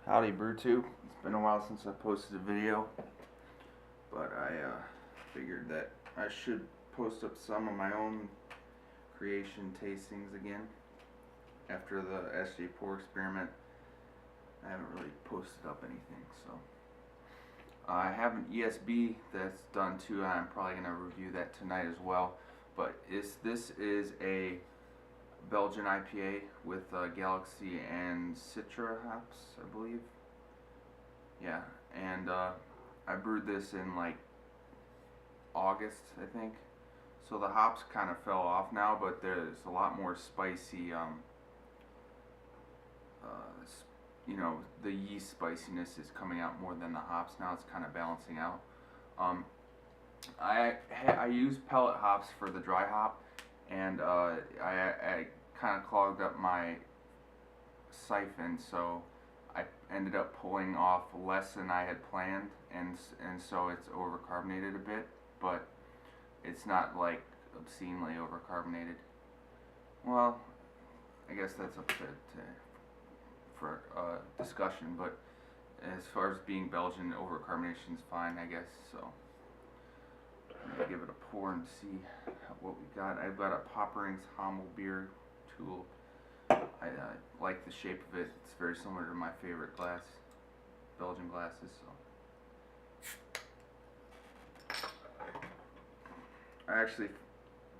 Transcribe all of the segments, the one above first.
Howdy BrewTube. It's been a while since I posted a video, but I figured that I should post up some of my own creation tastings again. After the SJ Pour experiment, I haven't really posted up anything, so I have an ESB that's done too. I'm probably going to review that tonight as well, but this is a Belgian IPA with Galaxy and Citra hops, I believe. Yeah, and I brewed this in like August, I think. So the hops kind of fell off now, but there's a lot more spicy, the yeast spiciness is coming out more than the hops now. It's kind of balancing out. I use pellet hops for the dry hop, and I kind of clogged up my siphon, so I ended up pulling off less than I had planned, and so it's overcarbonated a bit, but it's not like obscenely overcarbonated. Well, I guess that's up for discussion, but as far as being Belgian, overcarbonation is fine, I guess. So I'm gonna give it a pour and see what we got. I've got a Poppering's Hamel beer tool. I like the shape of it. It's very similar to my favorite glass, Belgian glasses. So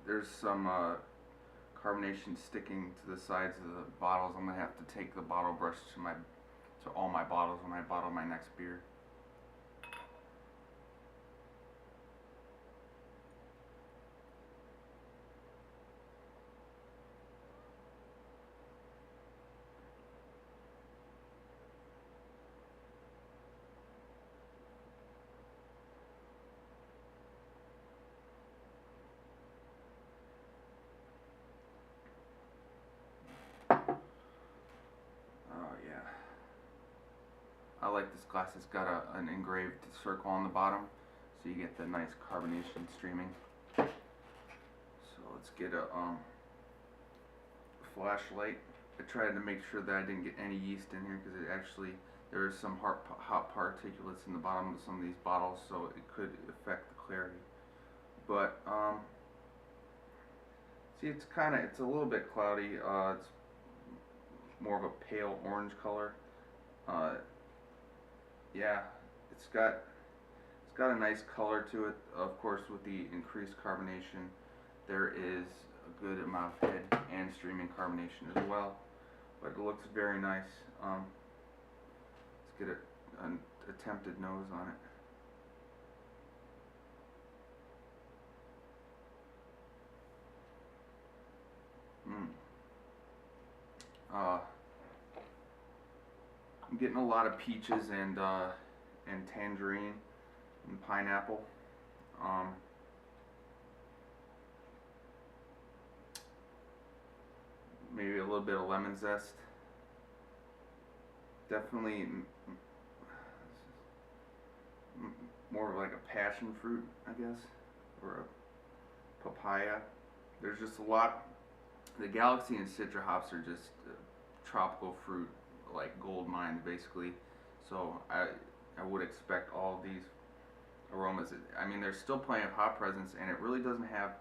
there's some carbonation sticking to the sides of the bottles. I'm gonna have to take the bottle brush to all my bottles when I bottle my next beer. I like this glass. It's got an engraved circle on the bottom, so you get the nice carbonation streaming. So let's get a flashlight. I tried to make sure that I didn't get any yeast in here, because there is some hot particulates in the bottom of some of these bottles, so it could affect the clarity. But see, it's a little bit cloudy. It's more of a pale orange color. Yeah, it's got a nice color to it. Of course, with the increased carbonation, there is a good amount of head and streaming carbonation as well. But it looks very nice. Let's get an attempted nose on it. I'm getting a lot of peaches and tangerine and pineapple. Maybe a little bit of lemon zest. Definitely more of like a passion fruit, I guess, or a papaya. There's just a lot. The Galaxy and Citra hops are just tropical fruit, like gold mines basically. So I would expect all these aromas. I mean, there's still plenty of hop presence, and it really doesn't have,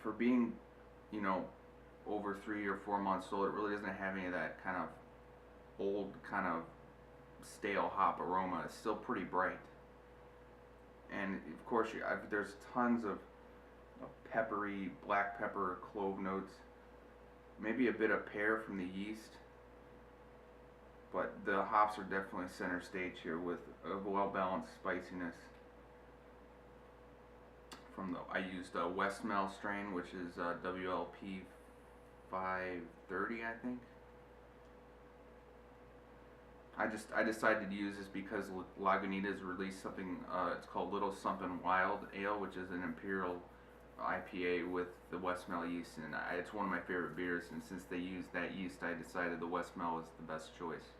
for being, over 3 or 4 months old, it really doesn't have any of that kind of old, kind of stale hop aroma. It's still pretty bright, and of course there's tons of peppery, black pepper, clove notes, maybe a bit of pear from the yeast, but the hops are definitely center stage here with a well-balanced spiciness. I used a Westmel strain, which is WLP 530, I think. I decided to use this because Lagunitas released something, it's called Little Something Wild Ale, which is an imperial IPA with the Westmel yeast, and it's one of my favorite beers, and since they used that yeast, I decided the Westmel was the best choice.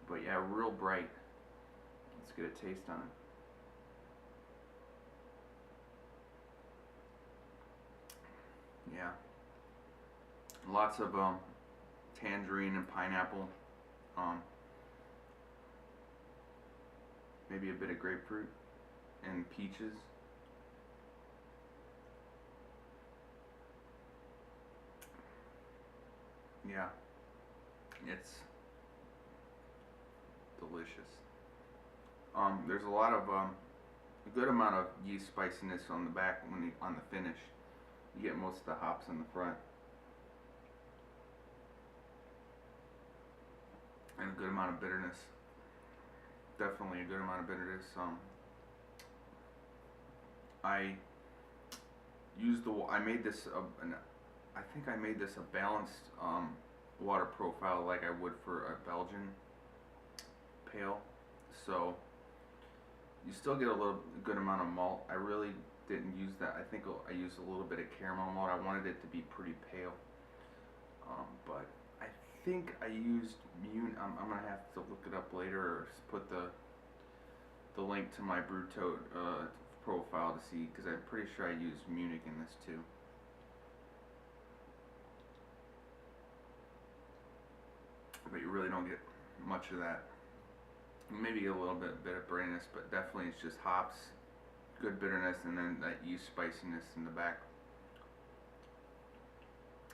But yeah, real bright. Let's get a taste on it. Yeah, lots of tangerine and pineapple. Maybe a bit of grapefruit and peaches. Yeah, it's delicious. There's a lot of a good amount of yeast spiciness on the back when on the finish. You get most of the hops in the front, and a good amount of bitterness. Definitely a good amount of bitterness. I used I made this I think I made this a balanced water profile like I would for a Belgian pale. So you still get a good amount of malt. I really didn't use that. I think I used a little bit of caramel malt. I wanted it to be pretty pale. But I think I used I'm gonna have to look it up later or put the link to my brewed profile to see, because I'm pretty sure I used Munich in this too. But you really don't get much of that. Maybe a little bit of brightness, but definitely it's just hops, good bitterness, and then that yeast spiciness in the back.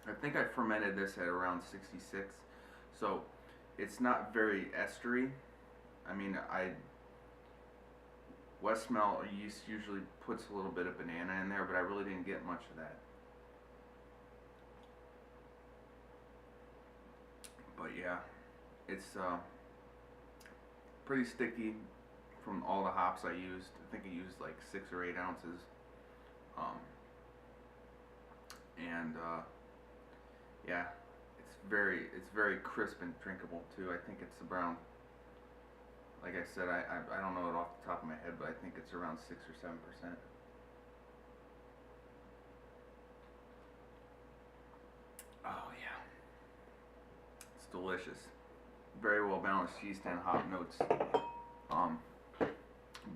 I think I fermented this at around 66, so it's not very estery. I mean, Westmelt yeast usually puts a little bit of banana in there, but I really didn't get much of that. But yeah, it's pretty sticky from all the hops I used. I think I used like 6 or 8 ounces. Yeah, it's very crisp and drinkable too. I think it's around, like I said, I don't know it off the top of my head, but I think it's around 6 or 7%. Oh yeah, it's delicious. Very well balanced yeast and hop notes.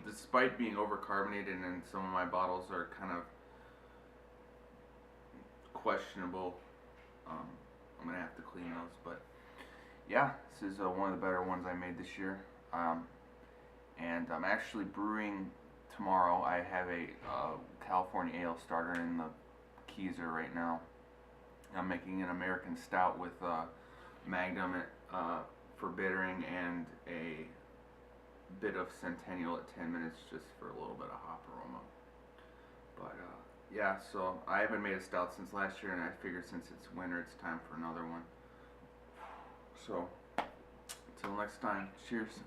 Despite being overcarbonated, and some of my bottles are kind of questionable, I'm gonna have to clean those. But yeah, this is one of the better ones I made this year. And I'm actually brewing tomorrow. I have a California ale starter in the Keezer right now. I'm making an American stout with Magnum for bittering and a bit of Centennial at 10 minutes just for a little bit of hop aroma. But yeah, so I haven't made a stout since last year, and I figured since it's winter, it's time for another one. So until next time, cheers.